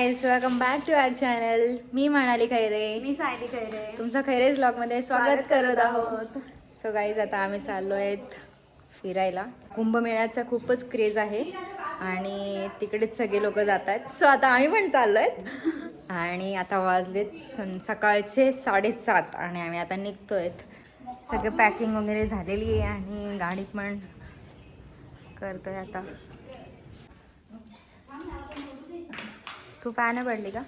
Guys, welcome back to our channel. मी मनाली खैरे. मी सायली खैरे. तुमचं खैरेज व्लॉगमध्ये स्वागत करत आहोत. सो गाईज, आता आम्ही चाललो आहेत फिरायला. कुंभमेळ्याचा खूपच क्रेज आहे आणि तिकडेच सगळे लोक जात आहेत. सो आता आम्ही पण चाललो आहेत आणि आता वाजलेत सकाळचे 7:30 आणि आम्ही आता निघतोय. सगळं पॅकिंग वगैरे झालेली आहे आणि गाडी पण करतोय आता. तू पाय नाही पडली का?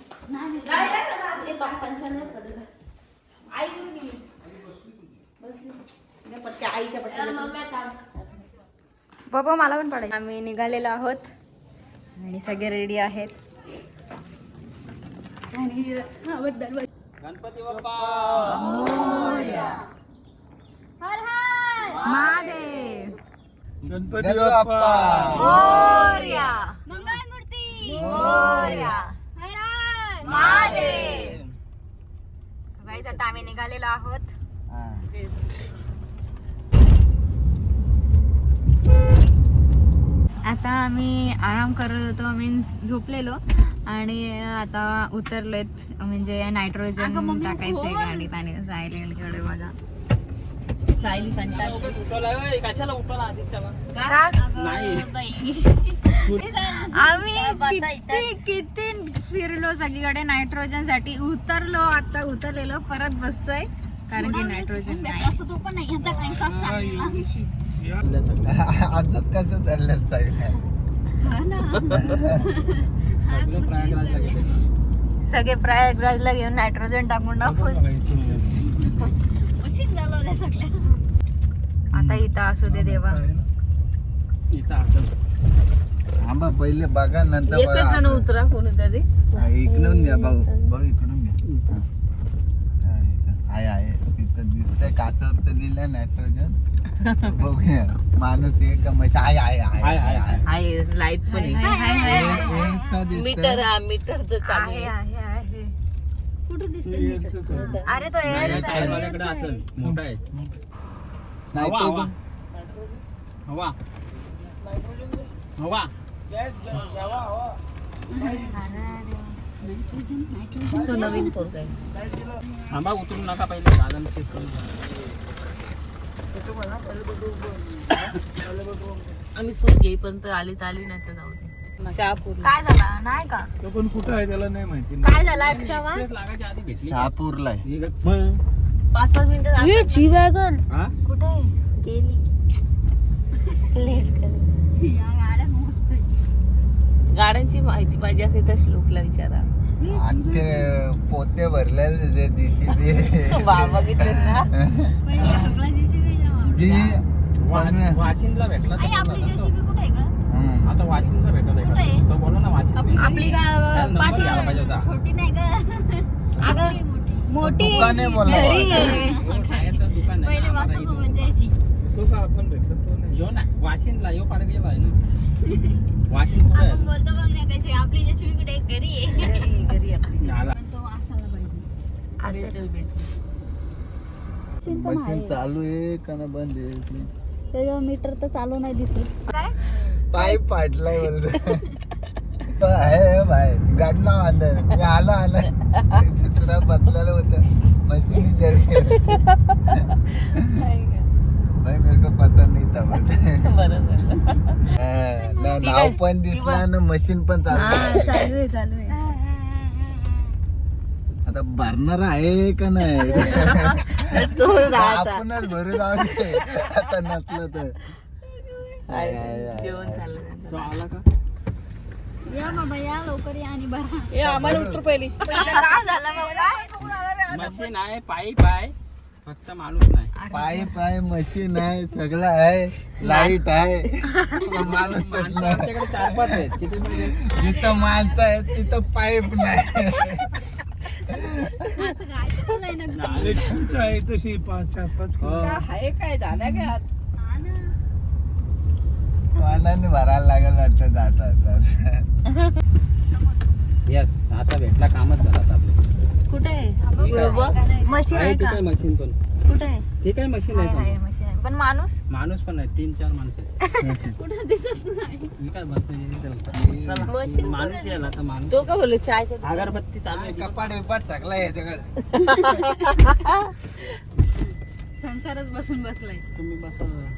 बाबा मला पण पडायचं. आम्ही निघालेलो आहोत आणि सगळे रेडी आहेत. गणपती बाप्पा महादेव गणपती बाप्पा मोरया, मंगलमूर्ती मोरया, महादेव. गाईज, आता आम्ही निघालेलो आहोत. आता आम्ही आराम करत होतो, मीन्स झोपलेलो आणि आता उतरलेत. म्हणजे नायट्रोजन टाकायचंय गाडीत आणि सायलेंटकडे बघा. सायली कशाला उठवला आदित्य आम्ही किती फिरलो सगळीकडे नायट्रोजन साठी. उतरलो, आता उतरलेलो, परत बसतोय कारण की नायट्रोजन नाही. आजच कसं चाललं सगळे प्रयागराजला घेऊन नायट्रोजन टाकून आता इथं असू दे देवा. आंबा पहिले बघा नंतर एकच उतरा कोणीतरी. इकडून घ्या भाऊ, भाऊ इकडून घ्या. आहे तिथं दिसतंय काचावर तर लिहिलं नायट्रोजन. बघूया माणूस एक मशी आहे लाईट पण मीटर मीटरचं आहे आहे आहे. कुठे दिसते? अरे तो एअरचा असेल मोठा आहे. नायट्रोजन हवा हवा तो नवीन पोरगा आहे. थांबा, उतरून नका पहिले दादांना चेक करून. आम्ही सूट घेईपर्यंत आली नाही तर जाऊ दे. शहापूर काय झाला नाही का? तो पण कुठं आहे त्याला नाही माहिती. काय झाला अक्षवा? लागायच्या आधी भेटली. शहापूरला आहे. 5-5 मिनिटं जी वॅगन हा? कुठे गेली? लेट कर. गाड्यांची माहिती पाहिजे असेल तर श्लोकला विचारा. अख्खे पोते भरलेले DCB. बाबा किती ना जी वाशिंदला भेटला तर आता वाशिंदला भेटत कुठे आहे? आहे. तो बोला ना वाशिंद. आपली त्याला नंबर पाठी द्यायला पाहिजे होता. छोटी नाही का? अगं मोठी दुकाने बोला. घरी आहे. खायचं दुकान आहे ना, आम्हाला इथं. तो का आपण भेटलो तो नाही. यो ना वाशिंदला यो पाडे गेला आहे ना. वाशिंद पुढे आहे. बोलतो बघ ना कशी आपली जशी कुठे घरी आहे. घरी आपली. झाला. असेल. मशीन चालू आहे का ना बंद आहे? त्याच्यावर मीटर तर चालू नाही दिसत. काय पाईप पाडलाय बोलतो. आहे भाई गाडीला अंदर मी आला दुसरा बदलायला होतं मशीन भाई मेरे को पता नहीं था. नाव पण दिसला ना मशीन पण चालू आहे चालू आहे. आता भरणार आहे का नाही? आपणच भरू जाऊ दे आता नसलं तर. जेवण चाललं. तो आला का? या बाबा या लवकर या आणि बरा. ए आम्हाला उतर पहिली. काय झालं बाबा? मशीन आहे, पाईप आहे, फक्त माणूस नाही. पाईप आहे, मशीन आहे, सगळं आहे, लाईट आहे, माणूस आमच्याकडे 4-5 आहेत. किती म्हणजे? जिथं माणसं आहे तिथं पाईप नाही. आहे तशी 5-4-5 आहे काय झाल्या काय पाण्याने भरायला लागेल वाटतं जातात. यस, आता भेटला, कामच झालं आता आपले. कुठे आहे मशीन आहे का? मशीन पण कुठे आहे? हे काय मशीन आहे आहे? मशीन आहे. पण माणूस माणूस पण आहे 3-4 माणसं आहेत. कुठं दिसत नाही. मी काय बसतो माणूस याला तर माणूस तो का बोललो चायचं अगरबत्ती चालू आहे. कपाट विपाट सगळा याच्याकडे. संसारच बसून बसलाय. तुम्ही बसा जरा.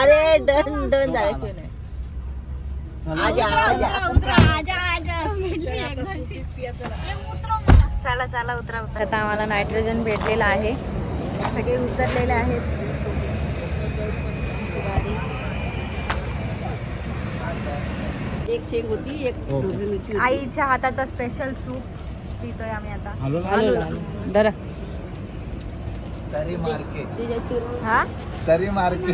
अरे डन डन झाल्याशिवाय नाही. चला चला उतरा उतरा. आता आम्हाला नायट्रोजन भेटलेलं आहे. सगळे उतरलेले आहेत. गाडी एक शेंग होती एक ओके. ढोबळी मिरची होती. आईच्या हाताचा स्पेशल सूप पितोय आम्ही आता. आलो धरा तरी मार्के हा तरी मार्के.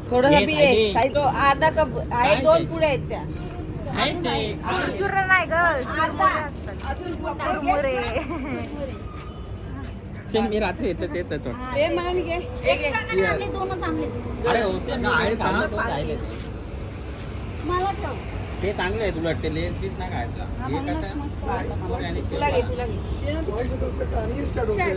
थोडं हे बी साईडे. आहे. साईड तो अर्धा कप आहे. काय 2 ते? पुढे आहेत त्या. आहे ते. चुरचुर नाही ग चुरमुरे असतात. चुरमुरे. ते मी रात्री येतलं तेच येतो. ते मान घे. एक एक. अरे होते मी आहे का? खाल्लं तो राहिले ते. ते चांगले आहे तुला ते लेस बीस नाही खायचं. हे कसं पोळी आणि तुला घे शेवगा. तुला घे.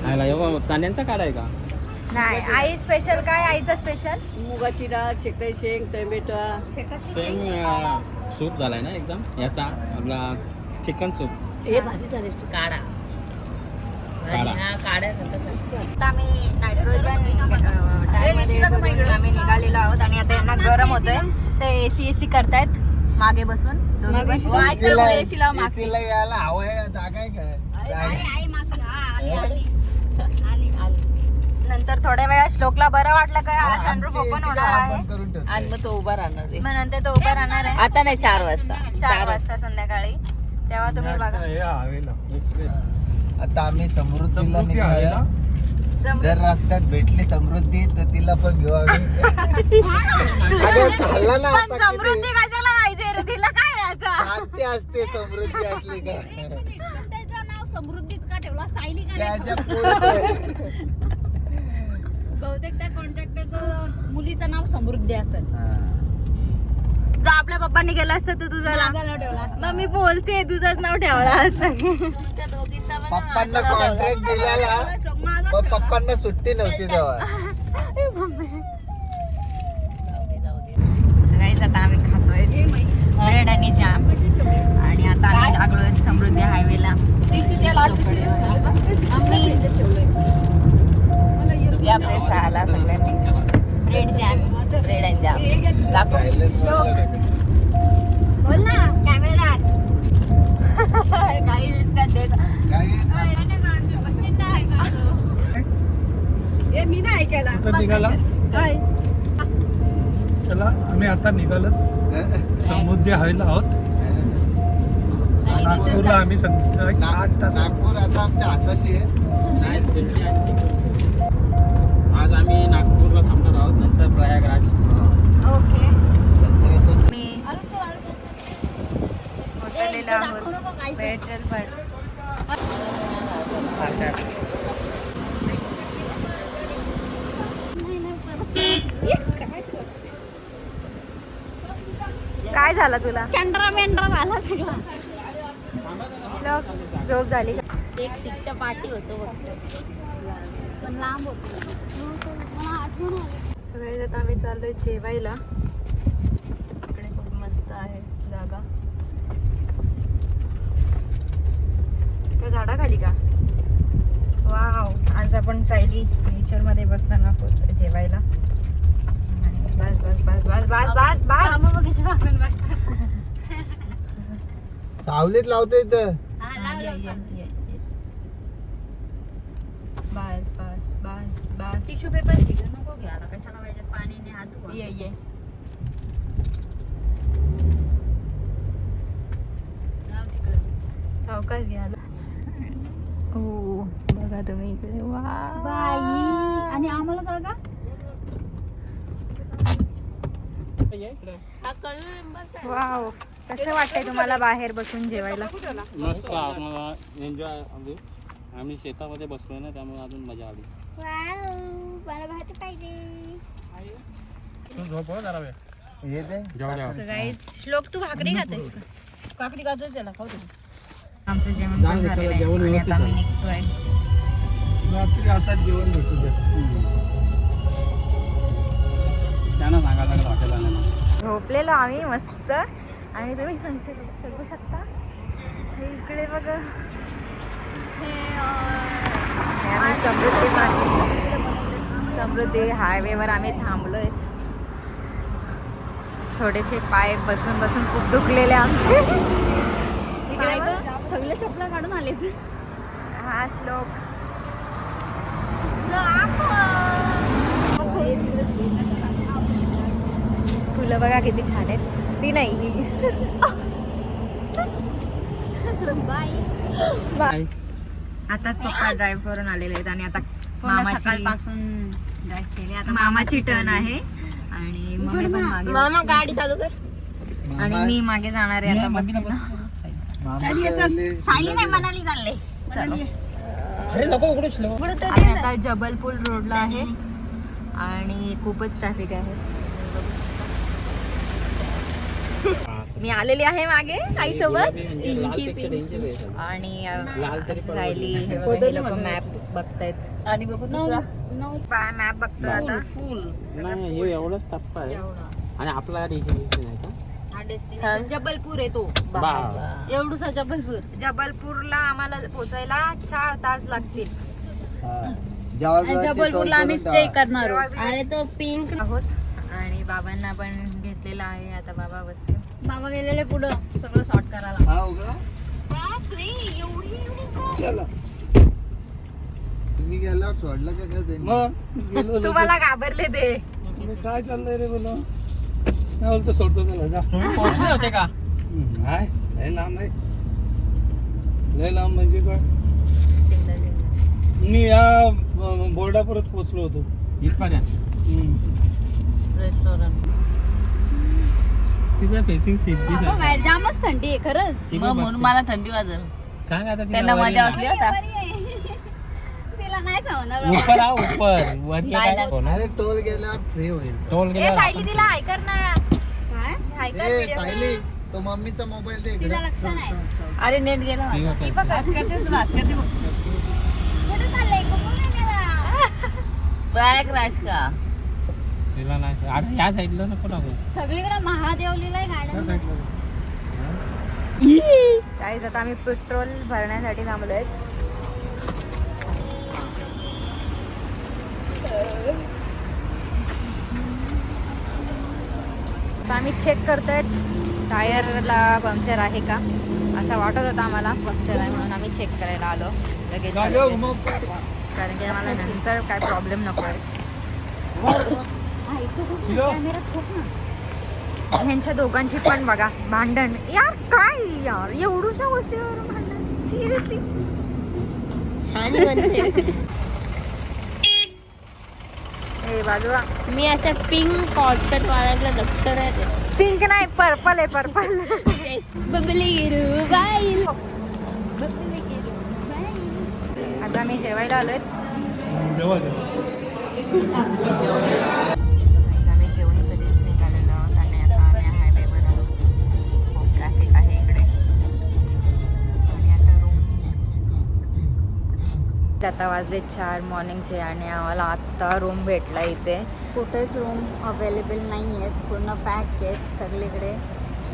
आयला एवढा चांद्यांचा काढाय का? नाही आई स्पेशल काय आईचं स्पेशल मुगाची डाळ शेकटाई शेंग टोमॅटो सेम सूप झालाय ना एकदम याचा आपला चिकन सूप. हे भाजी झाले काढा काढा. हा काढ्या आता आम्ही नायट्रोजन टॅंकमध्ये भरून आम्ही निघालेलो आहोत आणि आता यांना गरम होतंय ते एसी करतायत मागे बसून दोघी पण. एसीला यायला हवं आहे जागा आहे का? नंतर थोड्या वेळा श्लोकला बरं वाटलं काय सनरूफ आमची ओपन AC होणार आहे आपण करून ठेवतो. आणि मग तो उभा राहणार आहे. मग नंतर तो उभा राहणार आहे आता नाही 4 वाजता 4 वाजता संध्याकाळी. तेव्हा तुम्ही बघा एक्सप्रेस. आता आम्ही समृद्धीला निघालो. सम- जर रस्त्यात भेटली समृद्धी तर तिला पण घेऊ आम्ही. अगं खाल्ला ना पण आता समृद्धी किती. कशाला जायचंय रे तिला काय यायचं. शांती असते समृद्धी असली का. त्याचं नाव समृद्धीच का ठेवला सायली का नाही? त्याच्या पुढे. बहुतेक त्या कॉन्ट्रॅक्टरचं मुलीचं नाव समृद्धी असेल. जर आपल्या पप्पांनी केलं असतं तर तुझं माझं नाव ठेवलं असतं. मग मी बोलते तुझंच नाव ठेवलं असतं. तुमच्या दोघींचा पण पप्पांना कॉन्ट्रॅक्ट दिलेला माझं पण पप्पांना सुट्टी नव्हती तेव्हा. सगळीच आता आम्ही खातोय ब्रेड आणि जॅम आणि आता आम्ही लागलोय समृद्धी हायवेला. या प्लेट खायला सगळ्यांनी ब्रेड जॅम ब्रेड आणि जाम दाखव. बोल ना कॅमेरात. काही दिसतात देत मी नाही ऐकायला निघाला काय चला आम्ही आता निघालो समृद्धी हायला आहोत. नागपूरला आम्ही संध्याकाळी 8 तास नागपूर आता आमच्या हाताशी आहे. नाही, शिर्डी आणि चिखली. आज आम्ही नागपूरला थांबणार आहोत नंतर प्रयागराज. ओके 17 मी पोचलेलो आहोत पेट्रोल पंप. काय झालं तुला चंद्रा मेंढरा झाला सगळा. श्लोक झोप झाली का? एक सीटच्या पाठी होतो फक्त पण लांब होतो. मला आठवण आली. सगळे आता आम्ही चाललोय जेवायला. इकडे खूप मस्त आहे जागा. त्या झाडाखाली का वाव. आज आपण सायली नेचर मध्ये बसणार आहोत जेवायला. आणि बस बस बस बस बस बस बस. कामं बघ कशी लागून बघतात. सावलीत लावतो इथं. ये, ये, ये, ये. बस बस बस बस. टिश्यू पेपर घे नको घ्या आता कशाला पाहिजे पाणीने हात धुवा. ये ये जाऊ तिकडे. सावकाश घ्या. हो बघा तुम्ही इकडे वा बाई आणि आम्हाला जागा हा कडुलिंबाचा आहे. वाव. कसं वाटतंय तुम्हाला बाहेर बसून जेवायला? मस्त आम्हाला एन्जॉय. आम्ही शेतामध्ये बसलोय ना त्यामुळे अजून मजा आली. वाव मला भात पाहिजे. येते जेवढ्या So guys, श्लोक तू भाकरी खातोय? काकडी खातोय त्याला खाऊ दे. आमचं जेवण जाऊ पण दे, झालेलं चला, आहे जेवण आणि व्यवस्थित आता आम्ही झालं. निघतोय. रात्री असाच जेवण भेटू द्या. त्यांना सांगायला लागलं हॉटेल आणायला. झोपलेलो आम्ही मस्त आणि तुम्ही सनसेट बघू शकता. हे इकडे बघा, हे आम्ही समृद्धी हायवेवर आम्ही थांबलोय. थोडेसे पाय बसून बसून खूप दुखलेले आमचे. इकडे बघ, सगळे चपला काढून आलेत. हा श्लोक. फुलं बघा किती छान आहेत. ती नाही बाय. आताच पप्पा ड्राईव्ह करून आलेले आहेत आणि आता सकाळपासून ड्राईव्ह केली. आता मामाची टर्न आहे आणि मम्मी पण मागे मामा गाडी चालू कर. बसली. आणि मी मागे जाणार आहे आता बसली ना. सायली नाही मनाली चालले. अरे नको उघडूच लो. आम्ही आता जबलपूर रोडला आहे आणि खूपच ट्रॅफिक आहे. मी आलेली आहे मागे आईसोबत आणि सायली हे बघा, हे लोक मॅप बघतायत. आणि बघू दुसरा मॅप बघतोय आता. फुल नाही हे एवढंच टप्पा आहे आणि आपला डेस्टिनेशन आहे का? हा डेस्टिनेशन जबलपूर आहे तो. बा एवढूसा जबलपूर. जबलपूरला आम्हाला पोहोचायला 4 तास लागतील. आणि जबलपूरला आम्ही स्टे करणार आहोत. आणि तो पिंक आहोत आणि बाबांना पण घेतलेला आहे. आता बाबा बसले. बाबा गेलेले पुढं सगळं सॉर्ट करायला. चला तुम्ही गेल्यावर सोडलं का काय त्यांनी? मग गेलो तुम्हाला घाबरले ते. काय चाललंय रे बोला? नाही बोलतो सोडतो त्याला जा. तुम्ही पोहोचले होते का? नाही लय लांब आहे. लय लांब म्हणजे काय? मी या बोर्डापर्यंत पोहोचलो होतो. इथपर्यंत रेस्टॉरंट तिचं फेसिंग सीट बाहेर जामच थंडी आहे खरंच. मग म्हणून मला थंडी वाजल. सांग आता तिला त्यांना वर मजा ये वाटली होता. तिला नाही चावणार ना. ऊपर आ ऊपर वर ये नाही, काय नाही. अरे टोल गेल्यावर फ्री होईल. टोल ए गेला सायली तिला हायकर ना. काय? हायकर ए व्हिडिओ. सायली तो मम्मीचा मोबाईल दे इकडे. तिला लक्ष नाही. अरे नेट गेला माझा. ती बघ, कुठे चाललंय? कुठून गेला? प्रयागराज का? तिला नाही अरे या साईडला नको टाकू. सगळीकडे महादेवलीला आहे गाड्या. गाईज आता आम्ही पेट्रोल भरण्यासाठी थांबलोय. आता आम्ही चेक करतोय टायरला पंक्चर आहे का. असं वाटत होतं आम्हाला पंक्चर आहे म्हणून आम्ही चेक करायला आलो लगेच. कारण की आम्हाला नंतर काय प्रॉब्लेम नको आहे. ह्यांच्या दोघांची पण बघा भांडण. यार काय यार एवढूशा गोष्टीवर भांडण. सिरियसली छान बनते. ए बाजूला. मी अशा पिंक कॉट शर्ट वाल्याकडे लक्ष नाही देत. पिंक नाही पर्पल आहे पर्पल. बबली गिरू बाई. आता आम्ही जेवायला आलोय. आम्ही जेवण कधीच निघालेलो आहोत आणि आता आम्ही हायवेवर आहोत. खूप ट्रॅफिक आहे इकडे आणि आता आता वाजले 4 मॉर्निंगचे आणि आम्हाला आत्ता रूम भेटला इथे. कुठेच रूम अवेलेबल नाही आहेत. पूर्ण पॅक आहेत सगळीकडे.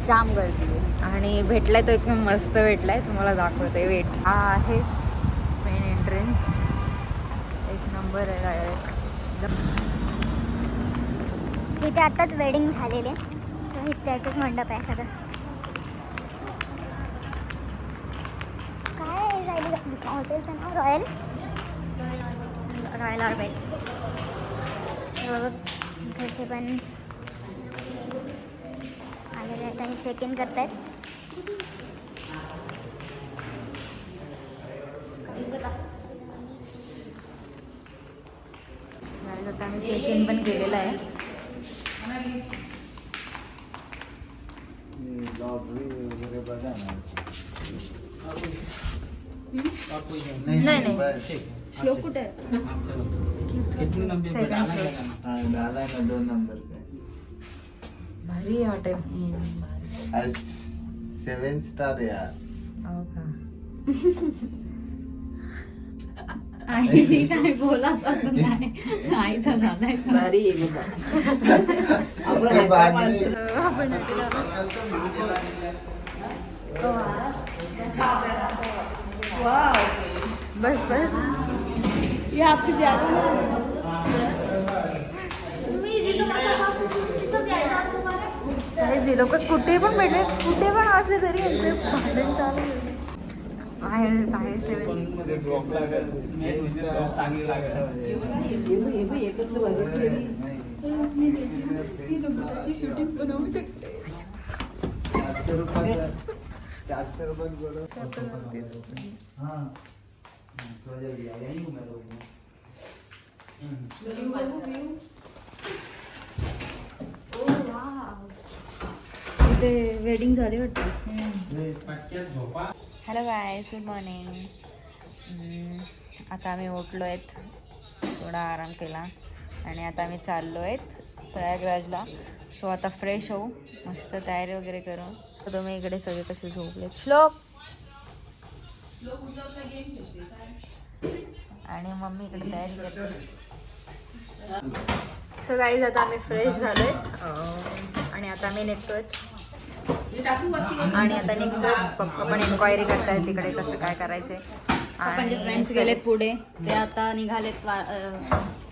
जाम गर्दी आहे. आणि भेटलाय तो एकदम मस्त भेटलाय. तुम्हाला दाखवते वेट. हा आहे मेन एंट्रन्स. एक नंबर आहे डायरेक्ट. इथे आत्ताच वेडिंग झालेले सो त्याचंच मंडप आहे सगळं. काय जाईल हॉटेलचं नाव? Royal orbit. घरचे पण आलेले आहेत आणि चेक इन करतायत. आता आम्ही चेक इन पण केलेलं आहे. लॉटरी वगैरे बघा ना. नाही. श्लोक कुठे आहे? किती नंबर Second आला floor. गेला ना. हा, झाला ना 2 नंबर काय. भारी हॉटेल. अरे 7 स्टार यार. हो का. आई काय बोलाच नाही. आईचा झालाय भारी आहे बाबा. आपण हातपाय माणसं. बस बस. ये आपकी जागा हे लोक कुठे पण भेटले, कुठे पण असले तरी यांचे भांडण चालू आहे. बाहेर बाहेर सेवन शूटिंग बनवू शकते. 400 रुपये इथे वेडिंग झाली वाटतं. Hello guys, good morning. आता आम्ही उठलो आहेत, थोडा आराम केला आणि आता आम्ही चाललो आहेत प्रयागराजला. सो आता फ्रेश होऊ, मस्त तयारी वगैरे करू. तुम्ही इकडे सगळे कसे झोपलेत. श्लोक आणि मम्मी इकडे तयारी करते. सो गाईज आता आम्ही फ्रेश झालोय आणि आता आम्ही निघतोय आणि आता निघतोय. पप्पा पण एन्क्वायरी करतायत तिकडे कसं काय करायचंय. पप्पांचे फ्रेंड्स गेलेत पुढे, ते आता निघालेत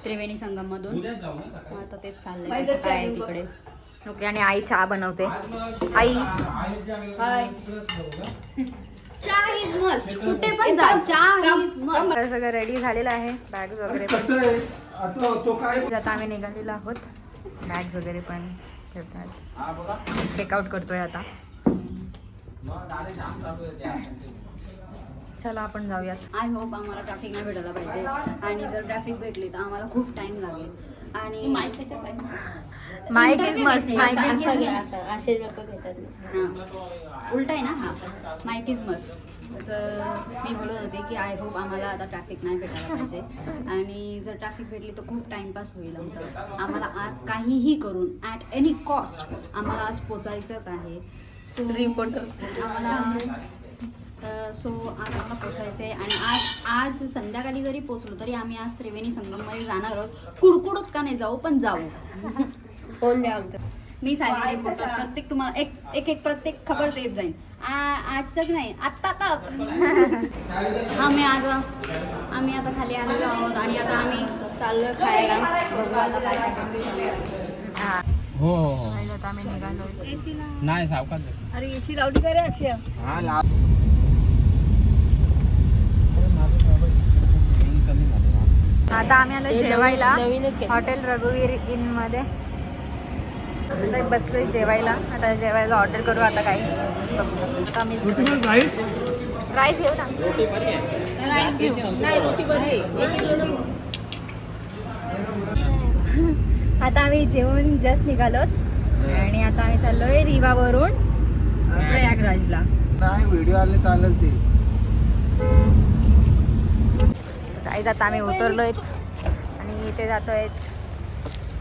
त्रिवेणी संगम मधून. आता तेच चाललंय कसं काय आहे तिकडे. ओके. आणि आई चहा बनवते. आई चहा इज मस्ट. कुठे पण जा, चहा इज मस्ट. सगळं रेडी झालेलं आहे. बॅग्स वगैरे कसं आहे आता तो काय आता आम्ही निघालेलो आहोत. बॅग्स वगैरे पण ठेवतात. चेकआउट करतोय आता. चला आपण जाऊयात. आय होप आम्हाला ट्रॅफिक नाही भेटायला पाहिजे, आणि जर ट्रॅफिक भेटली तर आम्हाला खूप टाइम लागेल. आणि mike is must. Mike is must. असे लोक घेतात. हां, उलट आहे ना. हा, माईक इज मस्ट. तर मी बोलत होते की आय होप आम्हाला आता ट्रॅफिक नाही भेटायला पाहिजे, आणि जर ट्रॅफिक भेटली तर खूप टाइमपास होईल आमचा. आम्हाला आज काहीही करून ॲट एनी कॉस्ट आम्हाला आज पोचायचंच आहे. सो रिपोर्ट आम्हाला सो आज आम्हाला पोचायचं आहे. आणि आज संध्याकाळी जरी पोचलो तरी आम्ही आज त्रिवेणी संगममध्ये जाणार आहोत. कुडकुडत का नाही जाऊ, पण जाऊ. फोन द्या आमचं. मी सायली रिपोर्टर. प्रत्येक तुम्हाला एक प्रत्येक खबर देत जाईन. आज तक नाही, आत्ता तक. आम्ही आता खाली आलेलो आहोत आणि आता आम्ही चाललो खायला. बघू आता काय काय. हा, हो हो हो. आता आम्ही निघालोय. नाही सावकाश. अरे एसी लावली का रे अक्षय? हा लाभ आता आम्ही आलो जेवायला नवीनच घेतलं. हॉटेल रघुवीर इन मध्ये. आता बसलोय जेवायला. आता जेवायला ऑर्डर करू. आता काही बघू कसं. आता आम्ही राईस घेऊ ना. राईस घेऊ. नाही रोटी बरी आहे. आता आम्ही जेवून जस्ट निघालोत आणि आता आम्ही चाललोय रिवावरून प्रयागराजला. नाही व्हिडिओ आले चालेल ते. काहीच आता आम्ही उतरलोय आणि इथे जातोय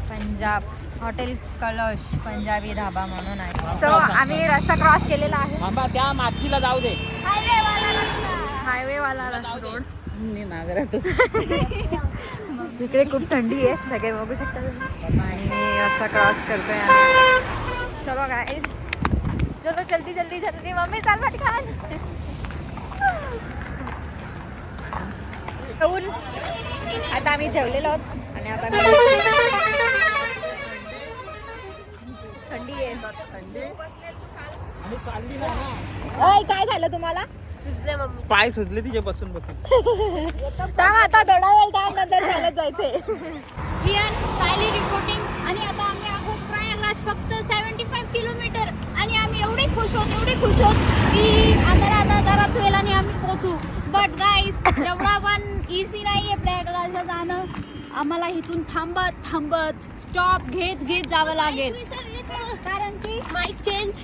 पंजाब हॉटेल कलश पंजाबी धाबा म्हणून आहे. सो आम्ही रस्ता क्रॉस केलेला आहे. थांबा, त्या मागचीला जाऊ दे. हायवे वाला रोड. मी मागे राहतो. इकडे खूप थंडी आहे, सगळे बघू शकता तुम्ही. आणि मी रस्ता क्रॉस करतोय आम्ही. चलो गाईस, चलो जल्दी जल्दी जल्दी. मम्मी चाल पटकन. आता आम्ही जेवलेलो आहोत आणि आता थंडी आहे. ओय, काय झालं तुम्हाला? पाय सुजले तिचे बसून बसून. थांब, आता थोडा वेळ थांब, नंतर चालत जायचंय. Here Sayali reporting. आणि आता आम्ही आहोत प्रयागराज, फक्त 75 किलोमीटर. आणि आम्ही एवढे खुश आहोत की आम्हाला आता जराच वेळाने आम्ही पोहोचू. बट गाईज, एवढा पण इझी नाही आहे प्रयागराजला जाणं. आम्हाला इथून थांबत स्टॉप घेत जावं लागेल. कारण की माईक चेंज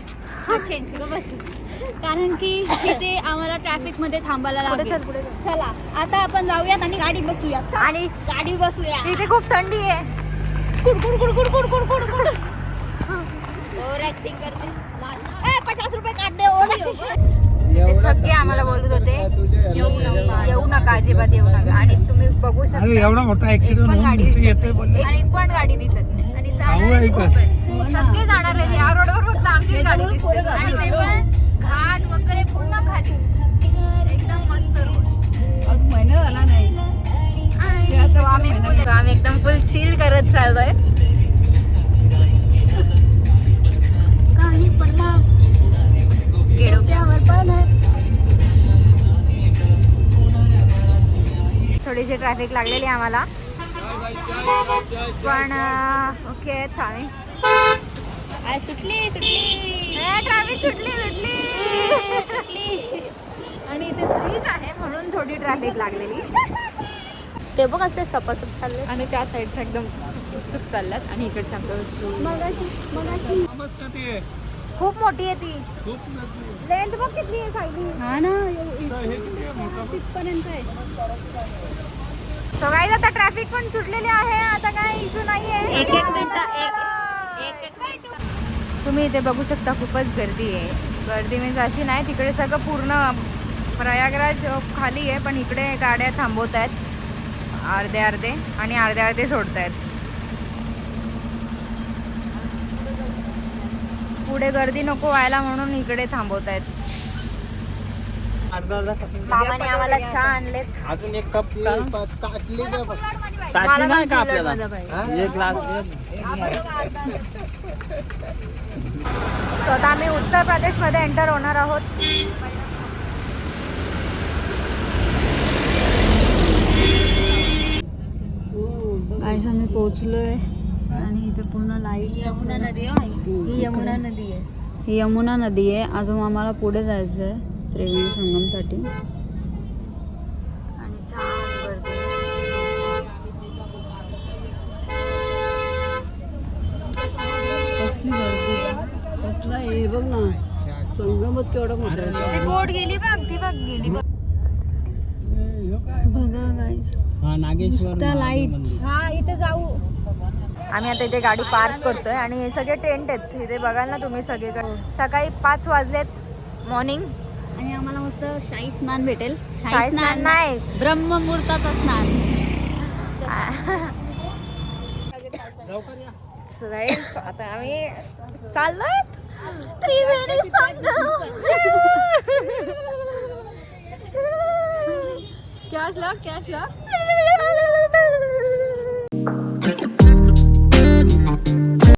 बस. कारण की इथे आम्हाला ट्रॅफिक मध्ये थांबायला लागेल. चला आता आपण जाऊयात आणि गाडी बसूयात. आणि गाडी बसूया. इथे खूप थंडी आहे. ओव्हर ऍक्टिंग करते. 50 रुपये काट दे. Over acting. ते सगळे आम्हाला बोलत होते की येऊ नका, अजिबात येऊ नका. आणि तुम्ही बघू अरे शकता एवढा मोठा एक ऍक्सिडेंट पण होऊन गाडी इथे दिसत येतोय बोलले. नाही. आणि एक पण गाडी दिसत नाही. आणि अहो, जाणारे ऐका. खूप आहेत. सगळे जाणार आहेत या रोडवर, फक्त आमचीच गाडी दिसते. आणि ते पण घाट वगैरे पूर्ण खाली, एकदम मस्त रोड. महिना झाला नाही. So आम्ही एकदम फुल चिल करत चाललोय. काही पडला गेडोक्यावर पण थोडीशी ट्रॅफिक लागलेली आहे आम्हाला, पण ओके आम्ही सुटली सुटली ट्रॅफिक सुटली सुटली सुटली. आणि इथे ब्रिज आहे म्हणून थोडी ट्रॅफिक लागलेली. ते बघ असते सपासप चालले. आणि त्या साईडच्या एकदम चुक चालल्यात आणि इकडच्या मगाशी मस्त ते खूप मोठी आहे ती. खूप नदी. लेंथ बघ किती आहे सायली. हा ना हे किती आहे मोठा? तिथपर्यंत आहे. सो गाईज आता ट्रॅफिक पण सुटलेली आहे, आता काय इश्यू नाहीये. एक मिनिट तुम्ही इथे बघू शकता खूपच गर्दी आहे. गर्दी म्हणजे अशी नाही, तिकडे सगळं पूर्ण प्रयागराज खाली आहे, पण इकडे गाड्या थांबवत आहेत अर्धे अर्धे आणि अर्धे अर्धे सोडत आहेत. पुढे गर्दी नको व्हायला म्हणून इकडे थांबवत आहेत. अर्धा मामाने आम्हाला चहा आणलेत. अजून एक कप ताटली द्या बघ. टाकली नाही का आपल्याला हा? एक ग्लास सो आता आम्ही उत्तर प्रदेशमध्ये एंटर होणार आहोत. गाईस आम्ही पोहोचलोय आणि इथे पूर्ण लाईट. यमुना नदी आहे. ही यमुना नदी आहे. ही यमुना नदी आहे. अजून आम्हाला पुढे जायचं आहे त्रिवेणी संगमसाठी. आणि छान गर्दी आहे. कसली गर्दी आहे. कसला हे बघ ना, संगमच केवढा मोठा आहे. ती बोट गेली बघ, ती बघ गेली बघ. बघा गाईस हा नागेश्वर नुसता लाईट. हा इथे जाऊ. आम्ही आता इथे गाडी पार्क करतोय आणि हे सगळे टेंट आहेत इथे, बघाल ना तुम्ही सगळीकडे. सकाळी 5 वाजलेत मॉर्निंग. आणि आम्हाला मस्त शाही स्नान भेटेल. शाही स्नान नाही, ब्रह्ममुहूर्ताचा स्नान. So guys, आता आम्ही चाललोय त्रिवेणी संगम. Cash lock.